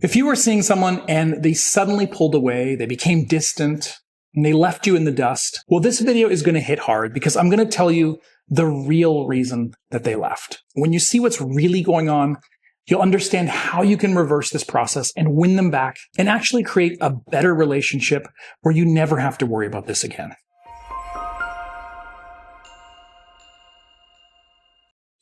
If you were seeing someone and they suddenly pulled away, they became distant, and they left you in the dust, well, this video is going to hit hard because I'm going to tell you the real reason that they left. When you see what's really going on, you'll understand how you can reverse this process and win them back and actually create a better relationship where you never have to worry about this again.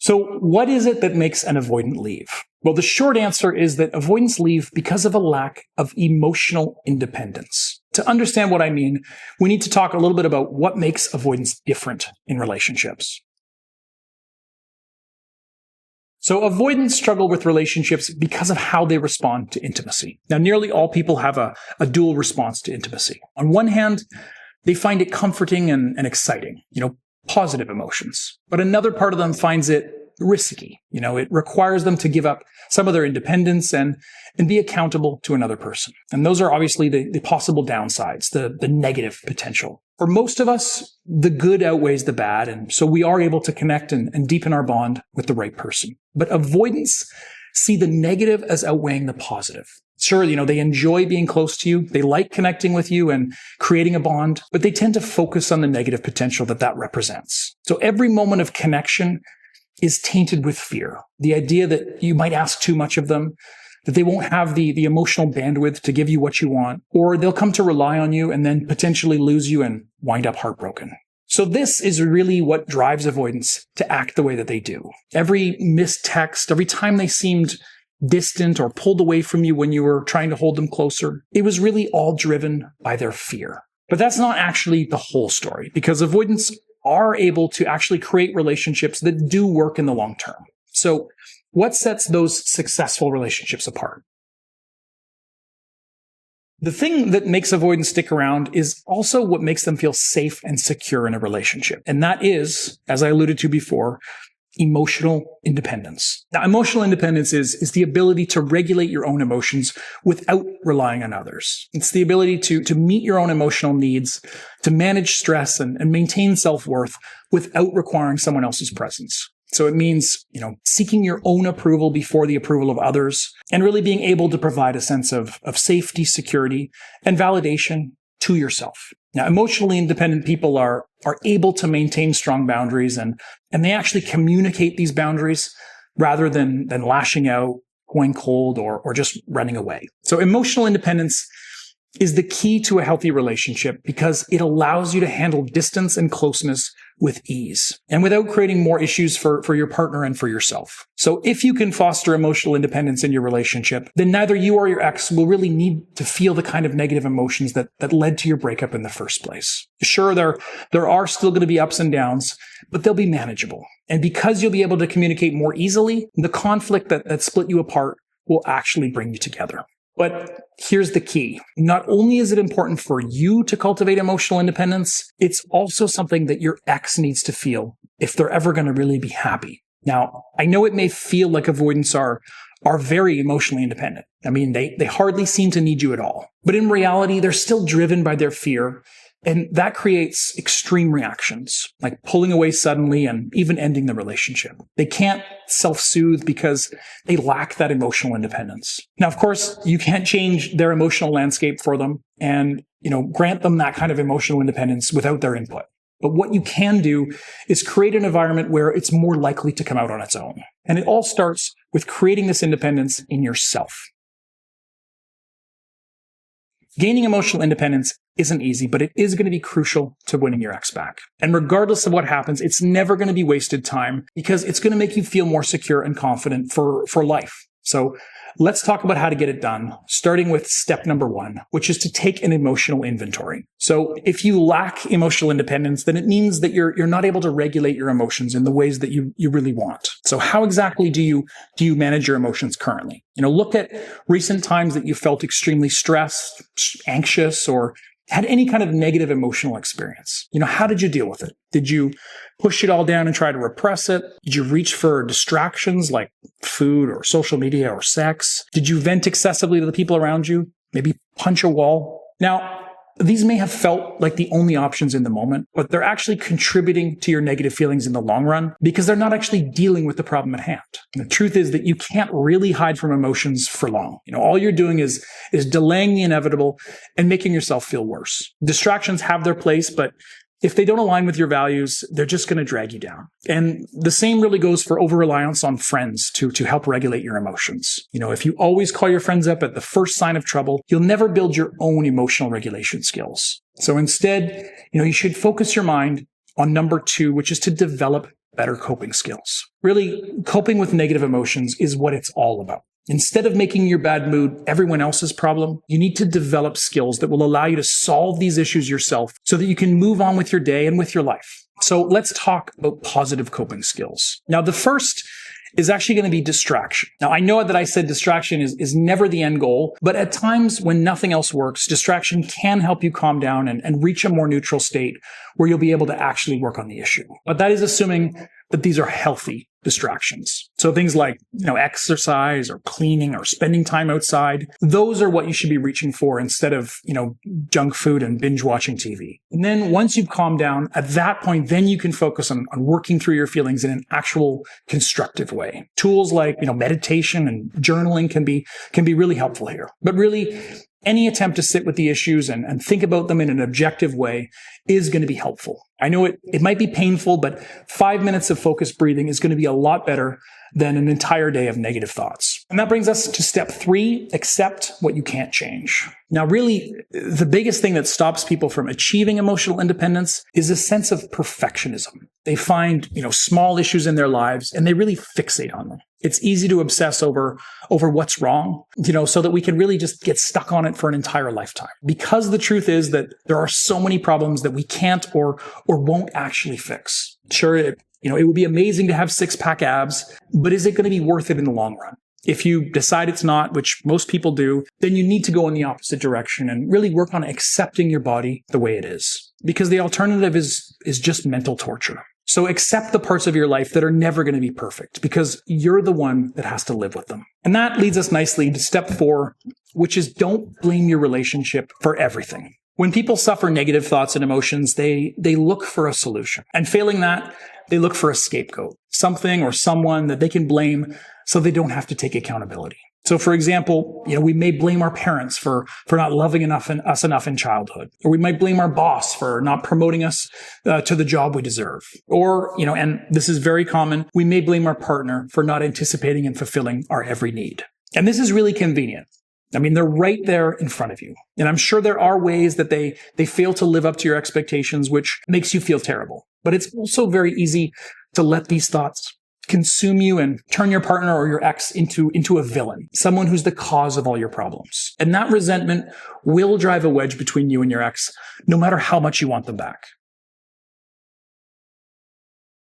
So what is it that makes an avoidant leave? Well, the short answer is that avoidants leave because of a lack of emotional independence. To understand what I mean, we need to talk a little bit about what makes avoidance different in relationships. So avoidants struggle with relationships because of how they respond to intimacy. Now, nearly all people have a dual response to intimacy. On one hand, they find it comforting and exciting, positive emotions. But another part of them finds it risky. It requires them to give up some of their independence and be accountable to another person. And those are obviously the possible downsides, the negative potential. For most of us, the good outweighs the bad, and so we are able to connect and deepen our bond with the right person. But avoidants see the negative as outweighing the positive. Sure, they enjoy being close to you, they like connecting with you and creating a bond, but they tend to focus on the negative potential that represents. So every moment of connection is tainted with fear. The idea that you might ask too much of them, that they won't have the emotional bandwidth to give you what you want, or they'll come to rely on you and then potentially lose you and wind up heartbroken. So this is really what drives avoidants to act the way that they do. Every missed text, every time they seemed distant or pulled away from you when you were trying to hold them closer, it was really all driven by their fear. But that's not actually the whole story, because avoidants are able to actually create relationships that do work in the long term. So what sets those successful relationships apart? The thing that makes avoidants stick around is also what makes them feel safe and secure in a relationship. And that is, as I alluded to before, emotional independence. Now, emotional independence is the ability to regulate your own emotions without relying on others. It's the ability to meet your own emotional needs, to manage stress and maintain self-worth without requiring someone else's presence. So it means, seeking your own approval before the approval of others, and really being able to provide a sense of safety, security, and validation to yourself. Now, emotionally independent people are able to maintain strong boundaries, and they actually communicate these boundaries rather than lashing out, going cold, or just running away. So emotional independence is the key to a healthy relationship because it allows you to handle distance and closeness with ease and without creating more issues for your partner and for yourself. So if you can foster emotional independence in your relationship, then neither you or your ex will really need to feel the kind of negative emotions that led to your breakup in the first place. Sure, there are still going to be ups and downs, but they'll be manageable. And because you'll be able to communicate more easily, the conflict that split you apart will actually bring you together. But here's the key. Not only is it important for you to cultivate emotional independence, it's also something that your ex needs to feel if they're ever going to really be happy. Now, I know it may feel like avoidants are very emotionally independent. I mean, they hardly seem to need you at all. But in reality, they're still driven by their fear. And that creates extreme reactions, like pulling away suddenly and even ending the relationship. They can't self-soothe because they lack that emotional independence. Now, of course, you can't change their emotional landscape for them and, grant them that kind of emotional independence without their input. But what you can do is create an environment where it's more likely to come out on its own. And it all starts with creating this independence in yourself. Gaining emotional independence isn't easy, but it is going to be crucial to winning your ex back. And regardless of what happens, it's never going to be wasted time because it's going to make you feel more secure and confident for life. So let's talk about how to get it done, starting with step number 1, which is to take an emotional inventory. So if you lack emotional independence, then it means that you're not able to regulate your emotions in the ways that you really want. So how exactly do you manage your emotions currently? Look at recent times that you felt extremely stressed, anxious, or had any kind of negative emotional experience. How did you deal with it? Did you push it all down and try to repress it? Did you reach for distractions like food or social media or sex? Did you vent excessively to the people around you? Maybe punch a wall? Now, these may have felt like the only options in the moment, but they're actually contributing to your negative feelings in the long run because they're not actually dealing with the problem at hand. And the truth is that you can't really hide from emotions for long. All you're doing is delaying the inevitable and making yourself feel worse. Distractions have their place, but if they don't align with your values, they're just going to drag you down. And the same really goes for over-reliance on friends to help regulate your emotions. If you always call your friends up at the first sign of trouble, you'll never build your own emotional regulation skills. So instead, you should focus your mind on number 2, which is to develop better coping skills. Really, coping with negative emotions is what it's all about. Instead of making your bad mood everyone else's problem, you need to develop skills that will allow you to solve these issues yourself so that you can move on with your day and with your life. So let's talk about positive coping skills. Now, the first is actually going to be distraction. Now, I know that I said distraction is never the end goal, but at times when nothing else works, distraction can help you calm down and reach a more neutral state where you'll be able to actually work on the issue. But that is assuming that these are healthy distractions. So things like, exercise or cleaning or spending time outside, those are what you should be reaching for instead of, junk food and binge watching TV. And then once you've calmed down, at that point, then you can focus on working through your feelings in an actual constructive way. Tools like, meditation and journaling can be really helpful here. But really, any attempt to sit with the issues and think about them in an objective way is going to be helpful. I know it might be painful, but 5 minutes of focused breathing is going to be a lot better than an entire day of negative thoughts. And that brings us to step 3, accept what you can't change. Now, really, the biggest thing that stops people from achieving emotional independence is a sense of perfectionism. They find, small issues in their lives and they really fixate on them. It's easy to obsess over what's wrong, so that we can really just get stuck on it for an entire lifetime. Because the truth is that there are so many problems that we can't or won't actually fix. Sure, it would be amazing to have 6-pack abs, but is it going to be worth it in the long run? If you decide it's not, which most people do, then you need to go in the opposite direction and really work on accepting your body the way it is. Because the alternative is just mental torture. So accept the parts of your life that are never going to be perfect because you're the one that has to live with them. And that leads us nicely to step 4, which is don't blame your relationship for everything. When people suffer negative thoughts and emotions, they look for a solution. And failing that, they look for a scapegoat, something or someone that they can blame so they don't have to take accountability. So for example, we may blame our parents for not loving us enough in childhood, or we might blame our boss for not promoting us to the job we deserve. Or, and this is very common, we may blame our partner for not anticipating and fulfilling our every need. And this is really convenient. They're right there in front of you. And I'm sure there are ways that they fail to live up to your expectations, which makes you feel terrible. But it's also very easy to let these thoughts consume you and turn your partner or your ex into a villain, someone who's the cause of all your problems. And that resentment will drive a wedge between you and your ex, no matter how much you want them back.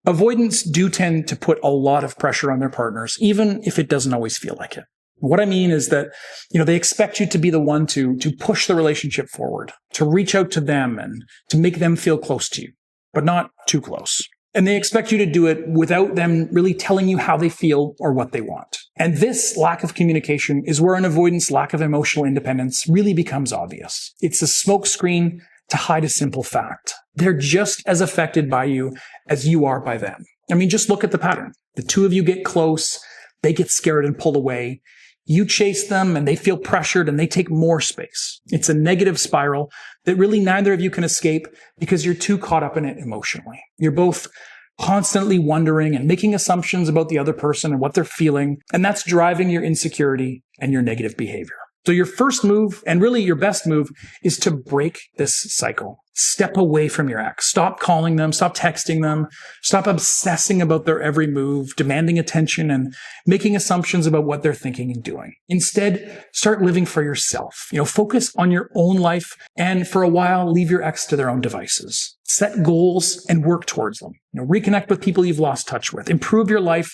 Avoidants do tend to put a lot of pressure on their partners, even if it doesn't always feel like it. What I mean is that, they expect you to be the one to push the relationship forward, to reach out to them and to make them feel close to you, but not too close. And they expect you to do it without them really telling you how they feel or what they want. And this lack of communication is where an avoidant's lack of emotional independence really becomes obvious. It's a smokescreen to hide a simple fact. They're just as affected by you as you are by them. Just look at the pattern. The two of you get close, they get scared and pull away. You chase them and they feel pressured and they take more space. It's a negative spiral that really neither of you can escape because you're too caught up in it emotionally. You're both constantly wondering and making assumptions about the other person and what they're feeling, and that's driving your insecurity and your negative behavior. So your first move, and really your best move, is to break this cycle. Step away from your ex. Stop calling them. Stop texting them. Stop obsessing about their every move, demanding attention, and making assumptions about what they're thinking and doing. Instead, start living for yourself. Focus on your own life, and for a while, leave your ex to their own devices. Set goals and work towards them. Reconnect with people you've lost touch with. Improve your life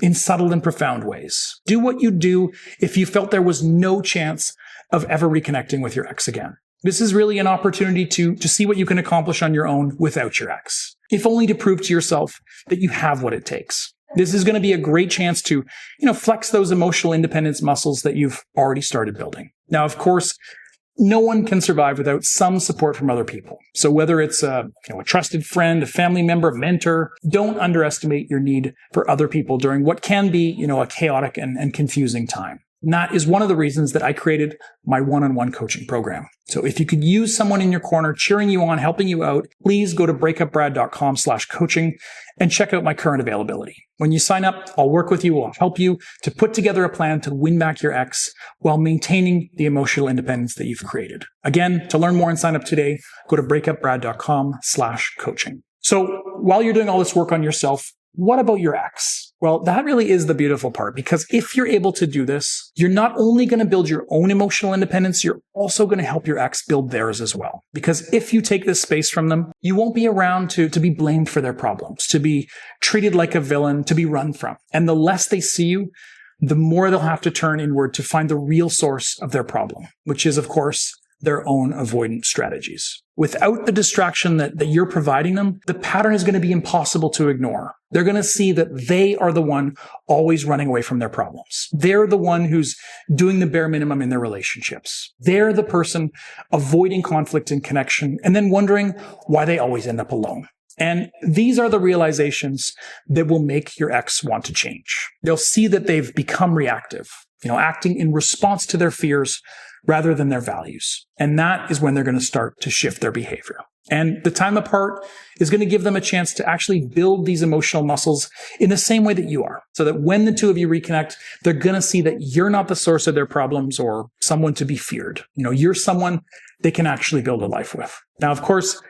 in subtle and profound ways. Do what you'd do if you felt there was no chance of ever reconnecting with your ex again. This is really an opportunity to see what you can accomplish on your own without your ex, if only to prove to yourself that you have what it takes. This is going to be a great chance to, flex those emotional independence muscles that you've already started building. Now, of course, no one can survive without some support from other people. So whether it's a trusted friend, a family member, a mentor, don't underestimate your need for other people during what can be, a chaotic and confusing time. And that is one of the reasons that I created my one-on-one coaching program. So if you could use someone in your corner cheering you on, helping you out, please go to breakupbrad.com/coaching and check out my current availability. When you sign up, I'll work with you. I'll help you to put together a plan to win back your ex while maintaining the emotional independence that you've created. Again, to learn more and sign up today, go to breakupbrad.com/coaching. So while you're doing all this work on yourself, what about your ex? Well, that really is the beautiful part, because if you're able to do this, you're not only going to build your own emotional independence, you're also going to help your ex build theirs as well. Because if you take this space from them, you won't be around to be blamed for their problems, to be treated like a villain, to be run from. And the less they see you, the more they'll have to turn inward to find the real source of their problem, which is, of course, their own avoidant strategies. Without the distraction that you're providing them, the pattern is going to be impossible to ignore. They're going to see that they are the one always running away from their problems. They're the one who's doing the bare minimum in their relationships. They're the person avoiding conflict and connection and then wondering why they always end up alone. And these are the realizations that will make your ex want to change. They'll see that they've become reactive, acting in response to their fears rather than their values. And that is when they're going to start to shift their behavior. And the time apart is going to give them a chance to actually build these emotional muscles in the same way that you are. So that when the two of you reconnect, they're going to see that you're not the source of their problems or someone to be feared. You're someone they can actually build a life with. Now, of course,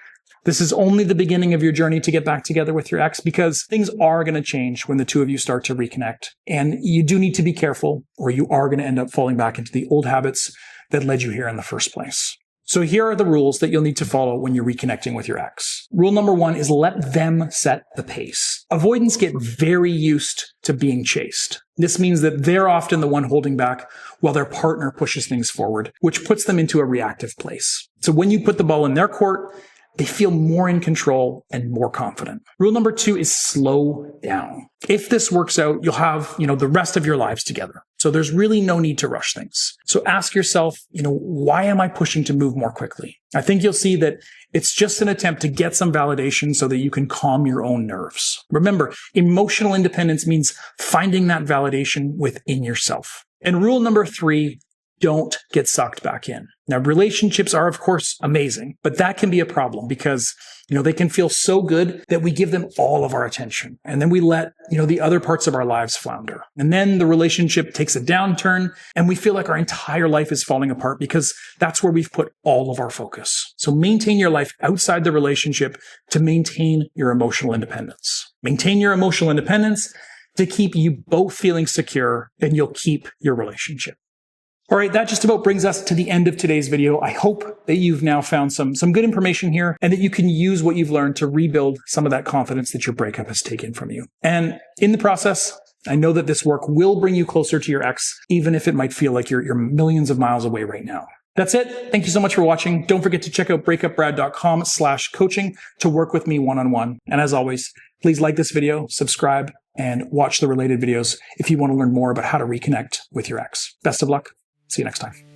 this is only the beginning of your journey to get back together with your ex, because things are going to change when the two of you start to reconnect. And you do need to be careful, or you are going to end up falling back into the old habits that led you here in the first place. So here are the rules that you'll need to follow when you're reconnecting with your ex. Rule number 1 is let them set the pace. Avoidants get very used to being chased. This means that they're often the one holding back while their partner pushes things forward, which puts them into a reactive place. So when you put the ball in their court, they feel more in control and more confident. Rule number 2 is slow down. If this works out, you'll have, the rest of your lives together. So there's really no need to rush things. So ask yourself, why am I pushing to move more quickly? I think you'll see that it's just an attempt to get some validation so that you can calm your own nerves. Remember, emotional independence means finding that validation within yourself. And rule number 3, don't get sucked back in. Now, relationships are, of course, amazing, but that can be a problem because, they can feel so good that we give them all of our attention. And then we let, the other parts of our lives flounder. And then the relationship takes a downturn and we feel like our entire life is falling apart because that's where we've put all of our focus. So maintain your life outside the relationship to maintain your emotional independence. Maintain your emotional independence to keep you both feeling secure, and you'll keep your relationship. All right, that just about brings us to the end of today's video. I hope that you've now found some good information here and that you can use what you've learned to rebuild some of that confidence that your breakup has taken from you. And in the process, I know that this work will bring you closer to your ex, even if it might feel like you're millions of miles away right now. That's it. Thank you so much for watching. Don't forget to check out breakupbrad.com/coaching to work with me one-on-one. And as always, please like this video, subscribe, and watch the related videos if you want to learn more about how to reconnect with your ex. Best of luck. See you next time.